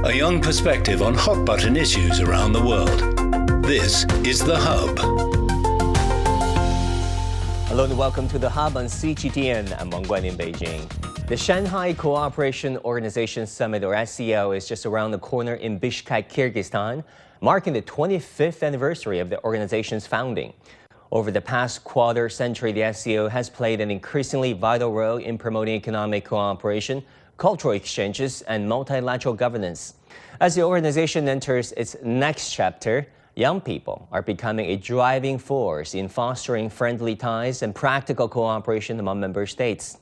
a young perspective on hot-button issues around the world. This is The Hub. Hello and welcome to The Hub on CGTN. I'm Wang Guan in Beijing. The Shanghai Cooperation Organization Summit, or SCO, is just around the corner in Bishkek, Kyrgyzstan, marking the 25th anniversary of the organization's founding. Over the past quarter century, the SCO has played an increasingly vital role in promoting economic cooperation, cultural exchanges, and multilateral governance. As the organization enters its next chapter, young people are becoming a driving force in fostering friendly ties and practical cooperation among member states.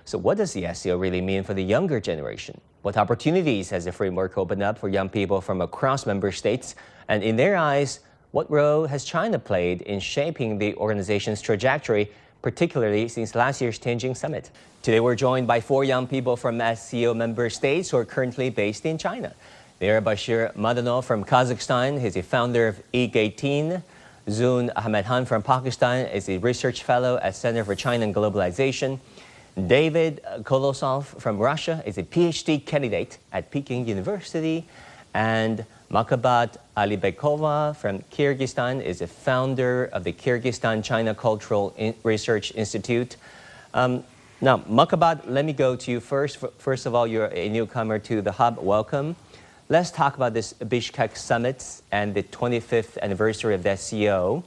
So what does the SCO really mean for the younger generation? What opportunities has the framework opened up for young people from across member states? And in their eyes, what role has China played in shaping the organization's trajectory, particularly since last year's Tianjin summit? Today, we're joined by 4 young people from SCO member states who are currently based in China. They are Bashir Madanov from Kazakhstan. He's a founder of EG18. Zun Ahmedhan from Pakistan is a research fellow at Center for China and Globalization. David Kolosov from Russia is a PhD candidate at Peking University. And Makabat Alibekova from Kyrgyzstan is a founder of the Kyrgyzstan-China Cultural Research Institute. Now, Makabat, let me go to you first. First of all, you're a newcomer to the Hub. Welcome. Let's talk about this Bishkek summit and the 25th anniversary of the SCO.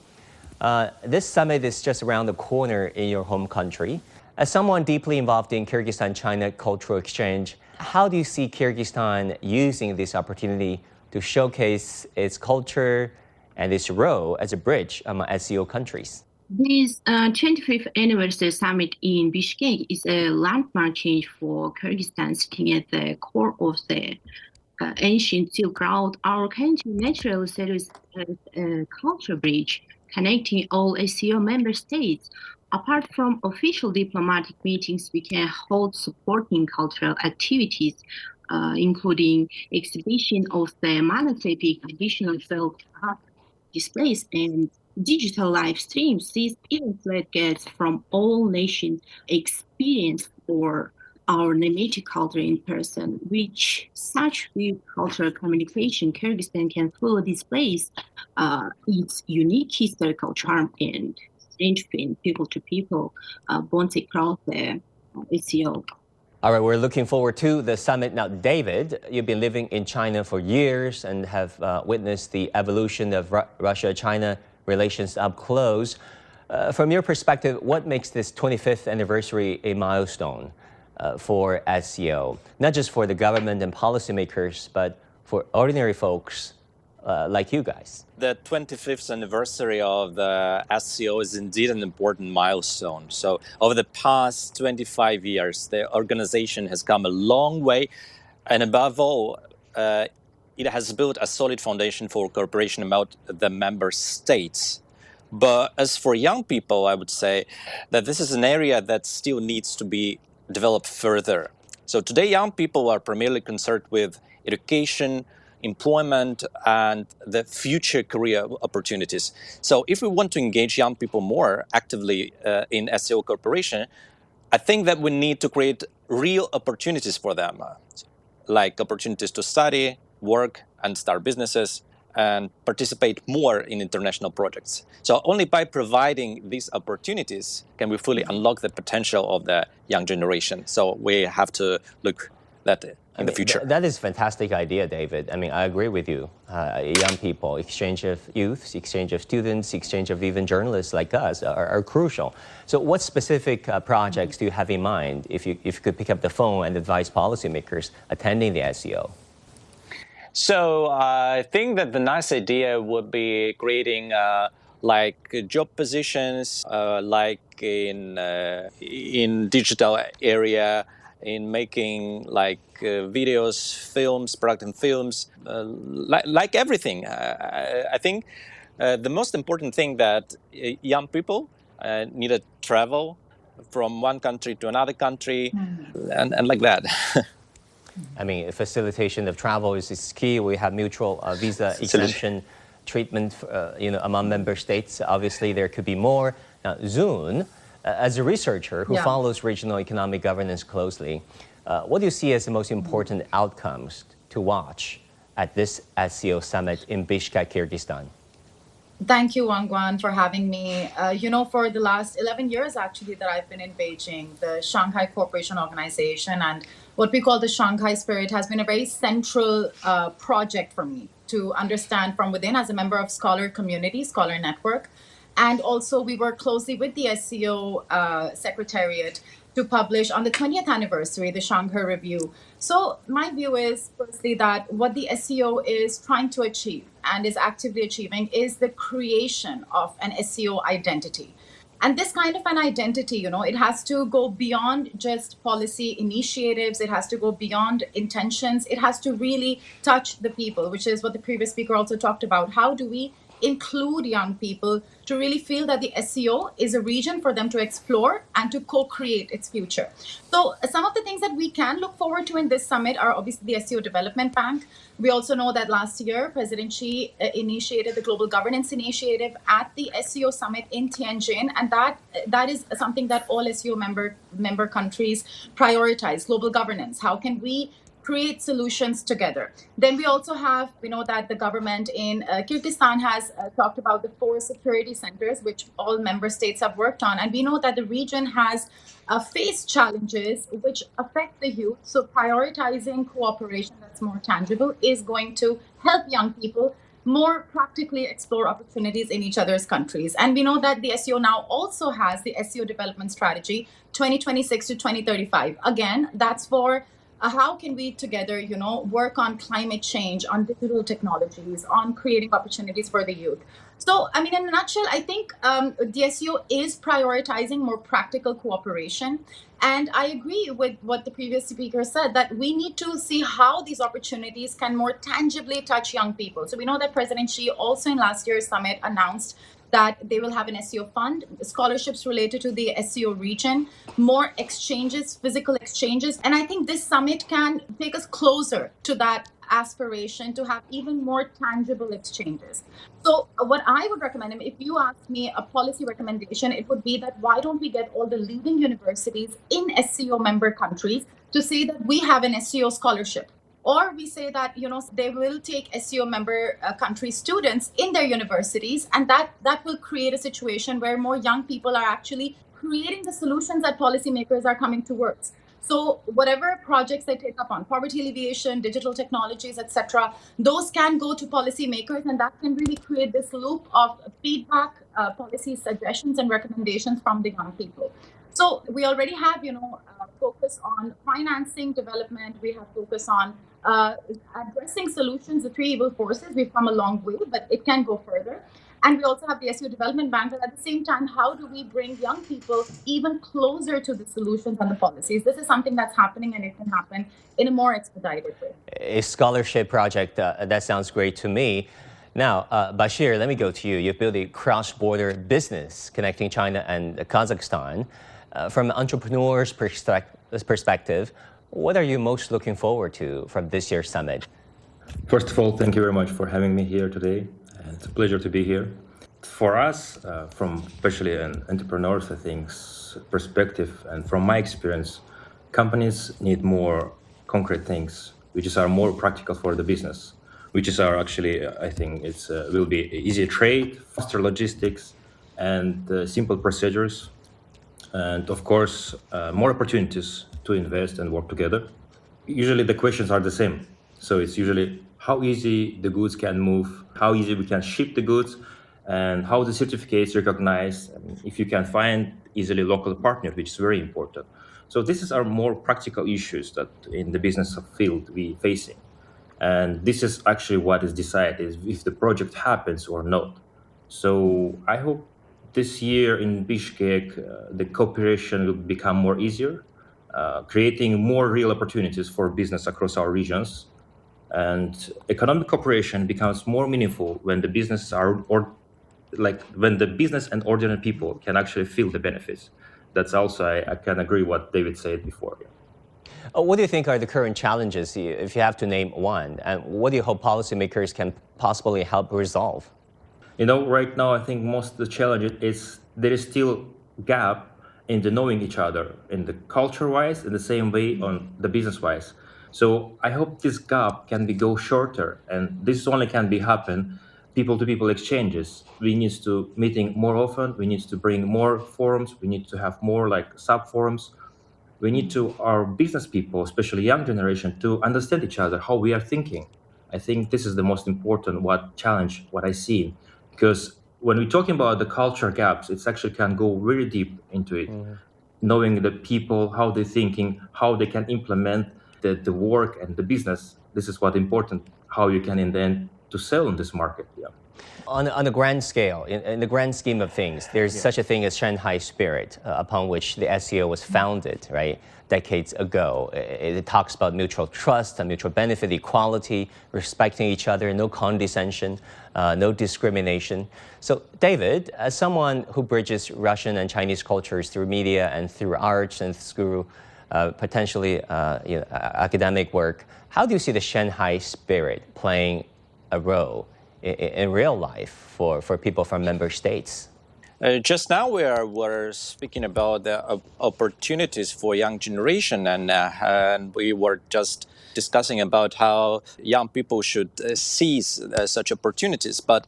This summit is just around the corner in your home country. As someone deeply involved in Kyrgyzstan-China cultural exchange, how do you see Kyrgyzstan using this opportunity to showcase its culture and its role as a bridge among SCO countries? This 25th anniversary summit in Bishkek is a landmark change for Kyrgyzstan, sitting at the core of the ancient Silk Road. Our country naturally serves as a cultural bridge connecting all SCO member states. Apart from official diplomatic meetings, we can hold supporting cultural activities, including exhibition of the monotypic traditional folk art displays and digital live streams. These events let guests from all nations experience for our nomadic culture in person. With such cultural communication, Kyrgyzstan can fully display its unique historical charm and between people-to-people bonds across the SCO. All right, we're looking forward to the summit. Now, David, you've been living in China for years and have witnessed the evolution of Russia-China relations up close. From your perspective, what makes this 25th anniversary a milestone for SCO? Not just for the government and policymakers, but for ordinary folks like you guys. The 25th anniversary of the SCO is indeed an important milestone. So over the past 25 years, the organization has come a long way. And above all, it has built a solid foundation for cooperation among the member states. But as for young people, I would say that this is an area that still needs to be developed further. So today, young people are primarily concerned with education, employment, and the future career opportunities. So if we want to engage young people more actively in SCO cooperation, I think that we need to create real opportunities for them, like opportunities to study, work, and start businesses, and participate more in international projects. So only by providing these opportunities can we fully unlock the potential of the young generation. So we have to look at that in the future. That is a fantastic idea, David. I mean, I agree with you. Young people, exchange of youth, exchange of students, exchange of even journalists like us are crucial. So what specific projects do you have in mind if you could pick up the phone and advise policymakers attending the SCO? So I think that the nice idea would be creating like job positions, like in digital area, in making like videos, films, product films, like everything. I think the most important thing that young people need to travel from one country to another country, and like that. I mean, facilitation of travel is key. We have mutual visa exemption treatment, among member states. Obviously, there could be more. Now, Zun, as a researcher who follows regional economic governance closely, what do you see as the most important outcomes to watch at this SCO summit in Bishkek, Kyrgyzstan? Thank you, Wang Guan, for having me. For the last 11 years, actually, that I've been in Beijing, the Shanghai Cooperation Organization and what we call the Shanghai Spirit has been a very central project for me to understand from within as a member of Scholar Community, Scholar Network. And also, we work closely with the SCO Secretariat to publish on the 20th anniversary, the Shanghai Review. So my view is, firstly, that what the SCO is trying to achieve and is actively achieving is the creation of an SCO identity. And this kind of an identity, it has to go beyond just policy initiatives. It has to go beyond intentions. It has to really touch the people, which is what the previous speaker also talked about. How do we include young people to really feel that the SCO is a region for them to explore and to co-create its future? So some of the things that we can look forward to in this summit are obviously the SCO Development Bank. We also know that last year, President Xi initiated the Global Governance Initiative at the SCO Summit in Tianjin, and that is something that all SCO member countries prioritize, global governance. How can we create solutions together? Then we also have, we know that the government in Kyrgyzstan has talked about the 4 security centers, which all member states have worked on. And we know that the region has faced challenges which affect the youth. So prioritizing cooperation that's more tangible is going to help young people more practically explore opportunities in each other's countries. And we know that the SCO now also has the SCO Development Strategy 2026 to 2035. Again, that's for how can we together, work on climate change, on digital technologies, on creating opportunities for the youth. So, in a nutshell, I think DSU is prioritizing more practical cooperation. And I agree with what the previous speaker said, that we need to see how these opportunities can more tangibly touch young people. So we know that President Xi also in last year's summit announced that they will have an SCO fund, scholarships related to the SCO region, more exchanges, physical exchanges. And I think this summit can take us closer to that aspiration to have even more tangible exchanges. So what I would recommend, if you ask me a policy recommendation, it would be that why don't we get all the leading universities in SCO member countries to say that we have an SCO scholarship? Or we say that, they will take SCO member country students in their universities, and that will create a situation where more young people are actually creating the solutions that policymakers are coming towards. So whatever projects they take up on poverty alleviation, digital technologies, etc., those can go to policymakers, and that can really create this loop of feedback, policy suggestions, and recommendations from the young people. So we already have, focus on financing development. We have focus on addressing solutions, the 3 evil forces. We've come a long way, but it can go further. And we also have the SCO Development Bank. But at the same time, how do we bring young people even closer to the solutions and the policies? This is something that's happening, and it can happen in a more expedited way. A scholarship project, that sounds great to me. Now, Bashir, let me go to you. You've built a cross-border business connecting China and Kazakhstan. From an entrepreneur's perspective, what are you most looking forward to from this year's summit? First of all, thank you very much for having me here today. It's a pleasure to be here. For us, from especially an entrepreneur's perspective, and from my experience, companies need more concrete things, which are more practical for the business, which are actually, I think, will be easier trade, faster logistics, and simple procedures, and of course, more opportunities to invest and work together. Usually the questions are the same. So it's usually how easy the goods can move, how easy we can ship the goods, and how the certificates recognize, if you can find easily local partner, which is very important. So these are more practical issues that in the business field we facing. And this is actually what is decided, if the project happens or not. So I hope this year in Bishkek, the cooperation will become more easier, creating more real opportunities for business across our regions. And economic cooperation becomes more meaningful when the businesses when the business and ordinary people can actually feel the benefits. That's also, I can agree what David said before. What do you think are the current challenges, if you have to name one? And what do you hope policymakers can possibly help resolve? Right now, I think most of the challenge is there is still gap in the knowing each other in the culture-wise, in the same way on the business-wise. So I hope this gap can be go shorter, and this only can be happen people to people exchanges. We need to meeting more often. We need to bring more forums. We need to have more like sub forums. We need to our business people, especially young generation, to understand each other, how we are thinking. I think this is the most important what challenge what I see, because when we're talking about the culture gaps, it's actually can go really deep into it, knowing the people, how they're thinking, how they can implement the work and the business. This is what important, how you can in the end to sell in this market. Yeah. On a grand scale, in the grand scheme of things, there's such a thing as Shanghai Spirit, upon which the SCO was founded, right, decades ago. It talks about mutual trust and mutual benefit, equality, respecting each other, no condescension, no discrimination. So, David, as someone who bridges Russian and Chinese cultures through media and through arts and through potentially academic work, how do you see the Shanghai Spirit playing a role in real life for people from member states? Just now we're speaking about the opportunities for young generation, and we were just discussing about how young people should seize such opportunities. But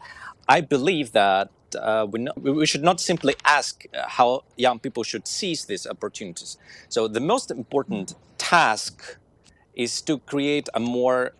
I believe that we should not simply ask how young people should seize these opportunities. So the most important task is to create a more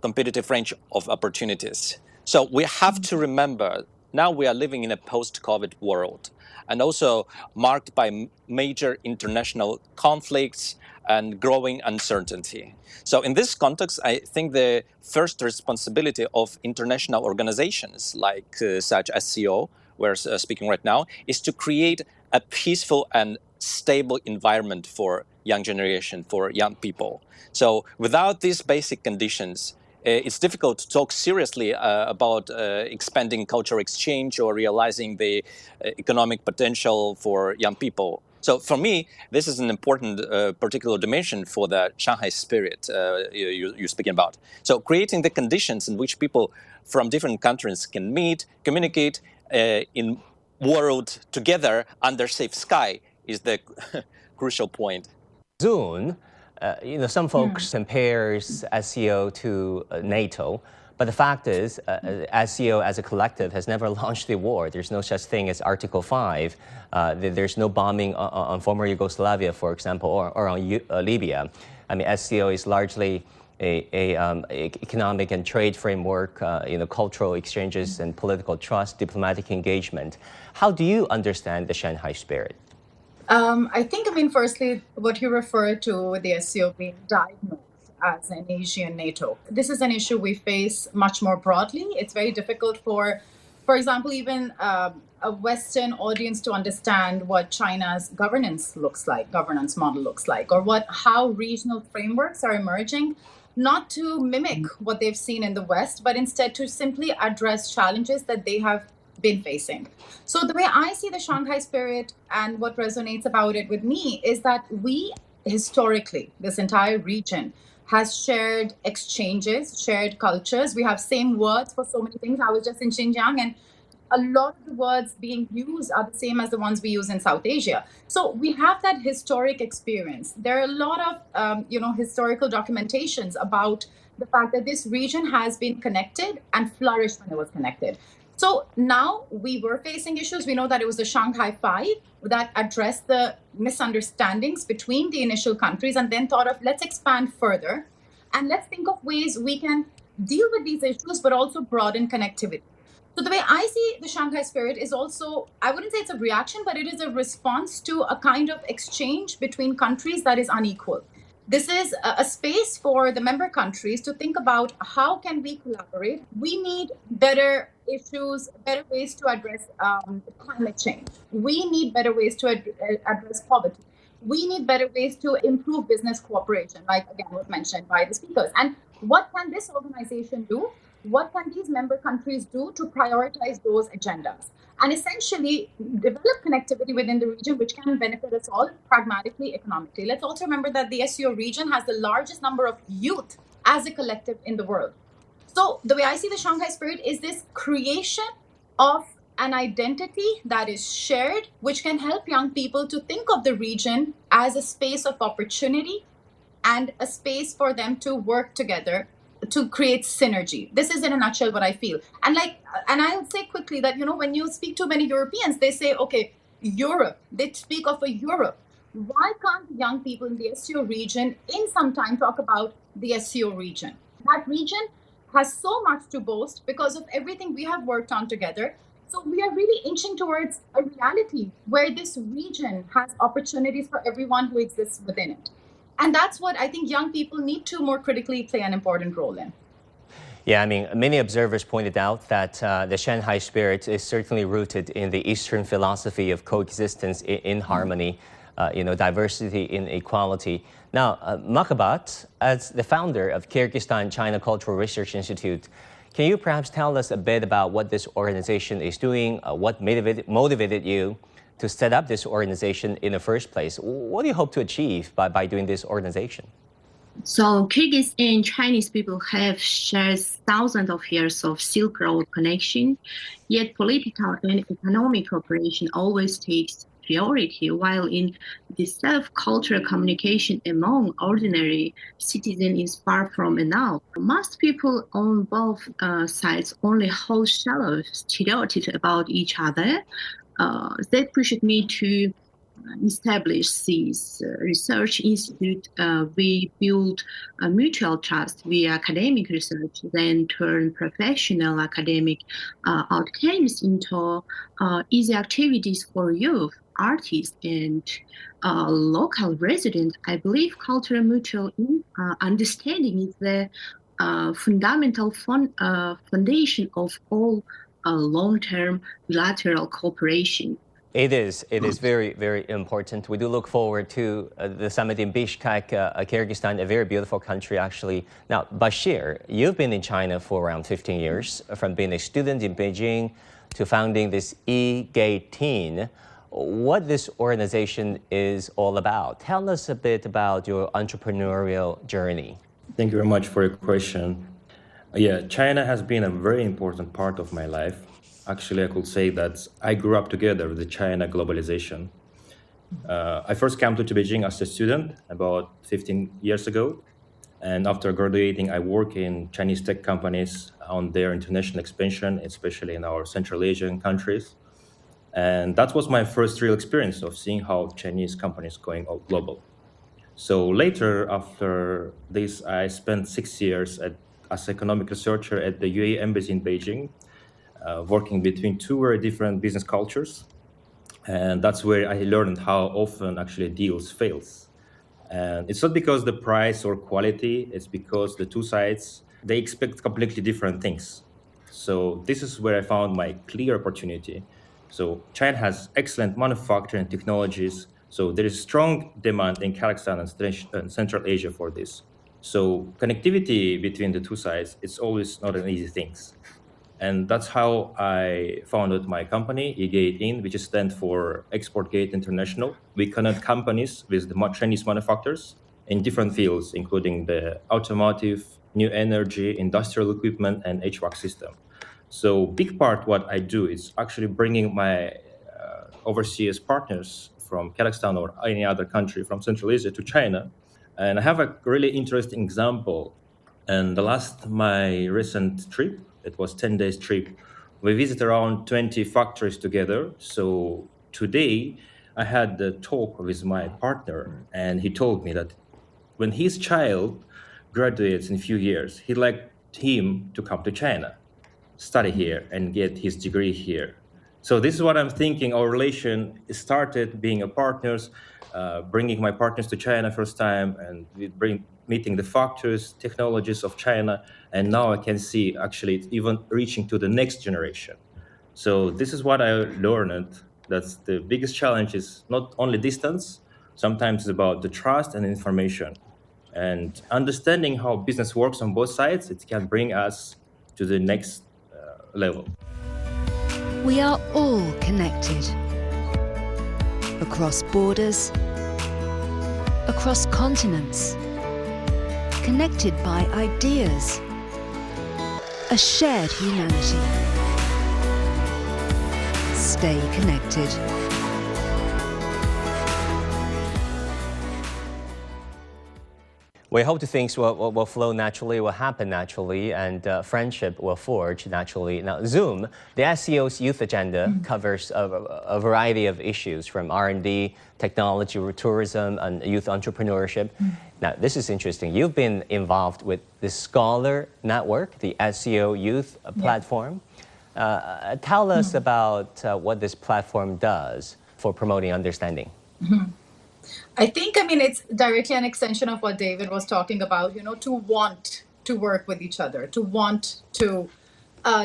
competitive range of opportunities. So we have to remember now we are living in a post-COVID world, and also marked by major international conflicts and growing uncertainty. So in this context, I think the first responsibility of international organizations like such as SCO, we're speaking right now, is to create a peaceful and stable environment for young generation, for young people. So without these basic conditions, it's difficult to talk seriously about expanding cultural exchange or realizing the economic potential for young people. So for me, this is an important particular dimension for the Shanghai Spirit you're speaking about. So creating the conditions in which people from different countries can meet, communicate in world together under safe sky is the crucial point. Soon, some folks compares SCO to NATO, but the fact is, SCO as a collective has never launched a war. There's no such thing as Article 5. There's no bombing on former Yugoslavia, for example, or on Libya. I mean, SCO is largely a economic and trade framework, cultural exchanges and political trust, diplomatic engagement. How do you understand the Shanghai Spirit? I think, firstly, what you refer to with the SCO being diagnosed as an Asian NATO. This is an issue we face much more broadly. It's very difficult for example, even a Western audience to understand what China's governance model looks like, or how regional frameworks are emerging, not to mimic what they've seen in the West, but instead to simply address challenges that they have been facing. So the way I see the Shanghai Spirit and what resonates about it with me is that we historically, this entire region, has shared exchanges, shared cultures. We have same words for so many things. I was just in Xinjiang, and a lot of the words being used are the same as the ones we use in South Asia. So we have that historic experience. There are a lot of historical documentations about the fact that this region has been connected and flourished when it was connected. So now we were facing issues. We know that it was the Shanghai Five that addressed the misunderstandings between the initial countries, and then thought of, let's expand further and let's think of ways we can deal with these issues, but also broaden connectivity. So the way I see the Shanghai Spirit is also, I wouldn't say it's a reaction, but it is a response to a kind of exchange between countries that is unequal. This is a space for the member countries to think about how can we collaborate. We need better issues, better ways to address climate change. We need better ways to address poverty. We need better ways to improve business cooperation, like again was mentioned by the speakers. And what can this organization do? What can these member countries do to prioritize those agendas? And essentially develop connectivity within the region, which can benefit us all pragmatically, economically. Let's also remember that the SCO region has the largest number of youth as a collective in the world. So the way I see the Shanghai Spirit is this creation of an identity that is shared, which can help young people to think of the region as a space of opportunity and a space for them to work together to create synergy. This is in a nutshell what I feel. And I'll say quickly that, when you speak to many Europeans, they say, okay, Europe, they speak of a Europe. Why can't young people in the SEO region in some time talk about the SEO region? That region has so much to boast because of everything we have worked on together. So we are really inching towards a reality where this region has opportunities for everyone who exists within it. And that's what I think young people need to more critically play an important role in. Yeah, I mean, many observers pointed out that the Shanghai spirit is certainly rooted in the Eastern philosophy of coexistence in harmony, diversity in equality. Now, Makabat, as the founder of Kyrgyzstan-China Cultural Research Institute, can you perhaps tell us a bit about what this organization is doing, what motivated you to set up this organization in the first place? What do you hope to achieve by doing this organization? So Kyrgyz and Chinese people have shared thousands of years of Silk Road connection, yet political and economic cooperation always takes priority, while in the self-cultural communication among ordinary citizens is far from enough. Most people on both sides only hold shallow stereotypes about each other. That pushed me to establish this research institute. We build a mutual trust via academic research, then turn professional academic outcomes into easy activities for youth, artists, and local residents. I believe cultural mutual understanding is the fundamental foundation of all long-term bilateral cooperation. It is very, very important. We do look forward to the summit in Bishkek, Kyrgyzstan, a very beautiful country, actually. Now, Bashir, you've been in China for around 15 years, from being a student in Beijing to founding this e-Gate-teen. What this organization is all about. Tell us a bit about your entrepreneurial journey. Thank you very much for your question. Yeah, China has been a very important part of my life. Actually, I could say that I grew up together with the China globalization. I first came to Beijing as a student about 15 years ago. And after graduating, I work in Chinese tech companies on their international expansion, especially in our Central Asian countries. And that was my first real experience of seeing how Chinese companies going global. So later, after this, I spent 6 years as economic researcher at the UAE Embassy in Beijing, working between two very different business cultures. And that's where I learned how often actually deals fails. And it's not because the price or quality, it's because the two sides, they expect completely different things. So this is where I found my clear opportunity. So China has excellent manufacturing technologies. So there is strong demand in Kazakhstan and Central Asia for this. So connectivity between the two sides, it's always not an easy thing. And that's how I founded my company, eGate-in, which stands for Export Gate International. We connect companies with the Chinese manufacturers in different fields, including the automotive, new energy, industrial equipment, and HVAC system. So big part what I do is actually bringing my overseas partners from Kazakhstan or any other country from Central Asia to China. And I have a really interesting example. And my recent trip, it was 10 days trip. We visited around 20 factories together. So today I had the talk with my partner, and he told me that when his child graduates in a few years, he'd like him to come to China, study here and get his degree here. So this is what I'm thinking. Our relation started being a partners, bringing my partners to China first time, and meeting the factors, technologies of China. And now I can see actually it's even reaching to the next generation. So this is what I learned. That's the biggest challenge is not only distance, sometimes it's about the trust and information. And understanding how business works on both sides, it can bring us to the next level. We are all connected. Across borders, across continents, connected by ideas, a shared humanity. Stay connected. We hope that things will flow naturally, will happen naturally, and friendship will forge naturally. Now, Zoom, the SCO's youth agenda, covers a variety of issues from R&D, technology, tourism, and youth entrepreneurship. Now, this is interesting. You've been involved with the Scholar Network, the SCO youth platform. Tell us about what this platform does for promoting understanding. I mean, it's directly an extension of what David was talking about, to want to work with each other, to want to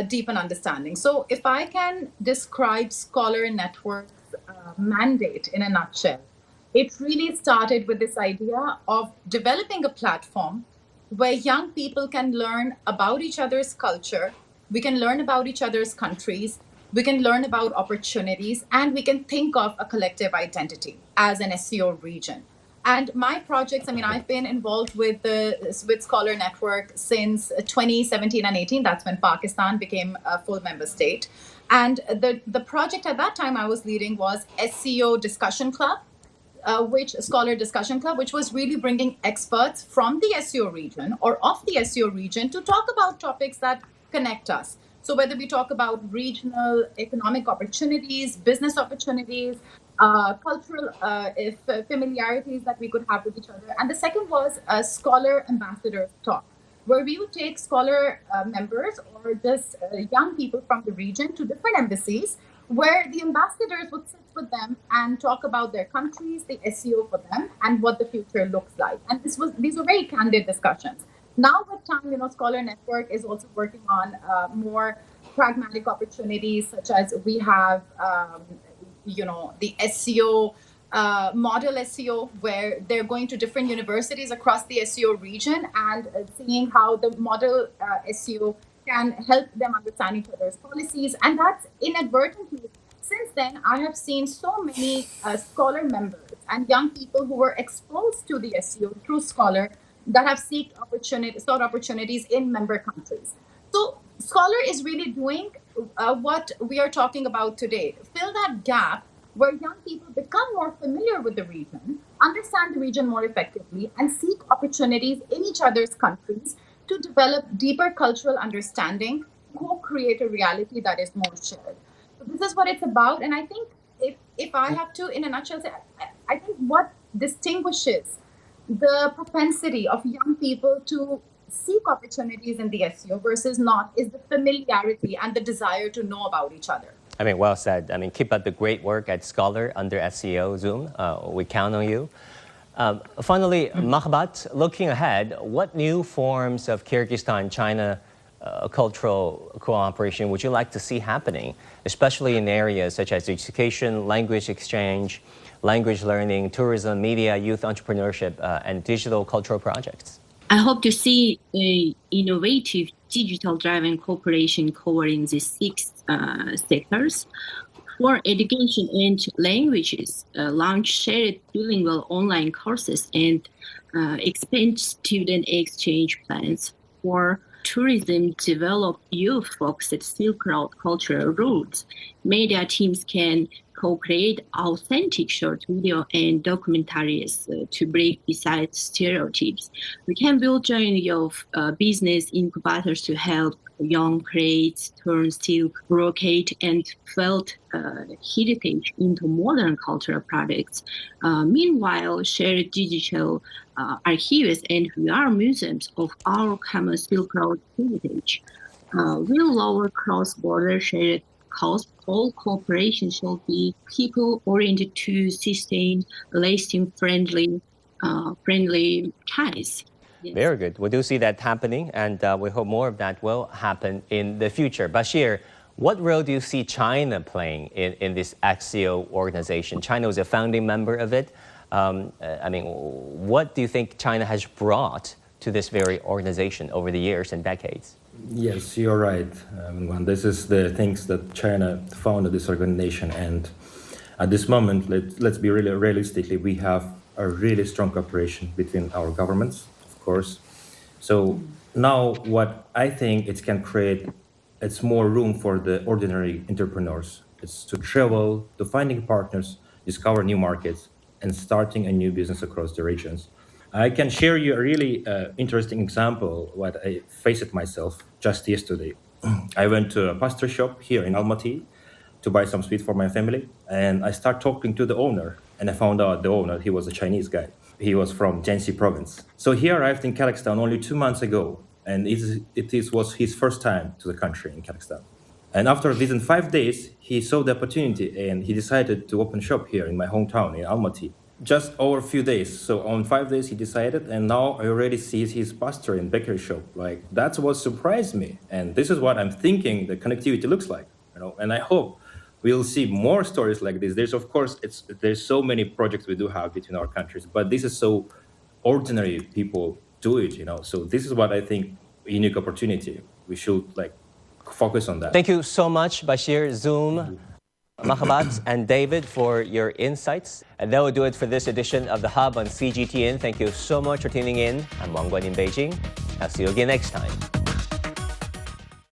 deepen understanding. So if I can describe Scholar Network's mandate in a nutshell, it really started with this idea of developing a platform where young people can learn about each other's culture, we can learn about each other's countries, we can learn about opportunities, and we can think of a collective identity as an SCO region. And my projects, I mean, I've been involved with Scholar Network since 2017 and 18. That's when Pakistan became a full member state. And the project at that time I was leading was SCO Discussion Club, Scholar Discussion Club, which was really bringing experts from the SCO region or of the SCO region to talk about topics that connect us. So whether we talk about regional economic opportunities, business opportunities, cultural familiarities that we could have with each other. And the second was a Scholar Ambassadors Talk, where we would take Scholar members or just young people from the region to different embassies, where the ambassadors would sit with them and talk about their countries, the SCO for them, and what the future looks like. And these were very candid discussions. Now with time, Scholar Network is also working on more pragmatic opportunities, such as we have, the SCO, model SCO, where they're going to different universities across the SCO region and seeing how the model SCO can help them understand each other's policies. And that's inadvertently. Since then, I have seen so many Scholar members and young people who were exposed to the SCO through Scholar that have sought opportunities in member countries. So Scholar is really doing what we are talking about today, fill that gap where young people become more familiar with the region, understand the region more effectively, and seek opportunities in each other's countries to develop deeper cultural understanding, co-create a reality that is more shared. So this is what it's about. And I think if I have to, in a nutshell, say, I think what distinguishes the propensity of young people to seek opportunities in the SCO versus not is the familiarity and the desire to know about each other. I mean, well said. I mean, keep up the great work at Scholar under SCO Zoom. We count on you. Finally, Mahbat, looking ahead, what new forms of Kyrgyzstan-China cultural cooperation would you like to see happening, especially in areas such as education, language exchange, language learning, tourism, media, youth entrepreneurship, and digital cultural projects? I hope to see innovative digital-driven cooperation covering the 6 sectors. For education and languages, launch shared bilingual online courses and expand student exchange plans. For tourism, develop youth-focused Silk Road cultural routes. Media teams can co-create authentic short video and documentaries to break beside stereotypes. We can build journey of business incubators to help young create turn silk, brocade, and felt heritage into modern cultural products. Meanwhile, share digital archives and VR museums of our common Silk Road heritage. Will lower cross-border shared costs. All cooperation should be people-oriented to sustain lasting friendly ties. Yes. Very good. We do see that happening, and we hope more of that will happen in the future. Bashir, what role do you see China playing in this SCO organization? China was a founding member of it. I mean, what do you think China has brought to this very organization over the years and decades? Yes, you're right. This is the things that China founded this organization, and at this moment, let's be really realistically, we have a really strong cooperation between our governments, of course. So now what I think it can create, it's more room for the ordinary entrepreneurs. It's to travel, to finding partners, discover new markets, and starting a new business across the regions. I can share you a really interesting example what I faced myself just yesterday. I went to a pastry shop here in Almaty to buy some sweet for my family, and I start talking to the owner, and I found out the owner, he was a Chinese guy. He was from Jiangxi province. So he arrived in Kazakhstan only 2 months ago, and was his first time to the country in Kazakhstan. And after within 5 days, he saw the opportunity and he decided to open shop here in my hometown in Almaty. Just over a few days. So on 5 days he decided, and now I already see his pastry and bakery shop. Like that's what surprised me. And this is what I'm thinking the connectivity looks like. And I hope we'll see more stories like this. There's so many projects we do have between our countries, but this is so ordinary people do it. So this is what I think unique opportunity. We should focus on that. Thank you so much, Bashir, Zoom, Mahabat, and David for your insights. And that will do it for this edition of The Hub on CGTN. Thank you so much for tuning in. I'm Wang Guan in Beijing. I'll see you again next time.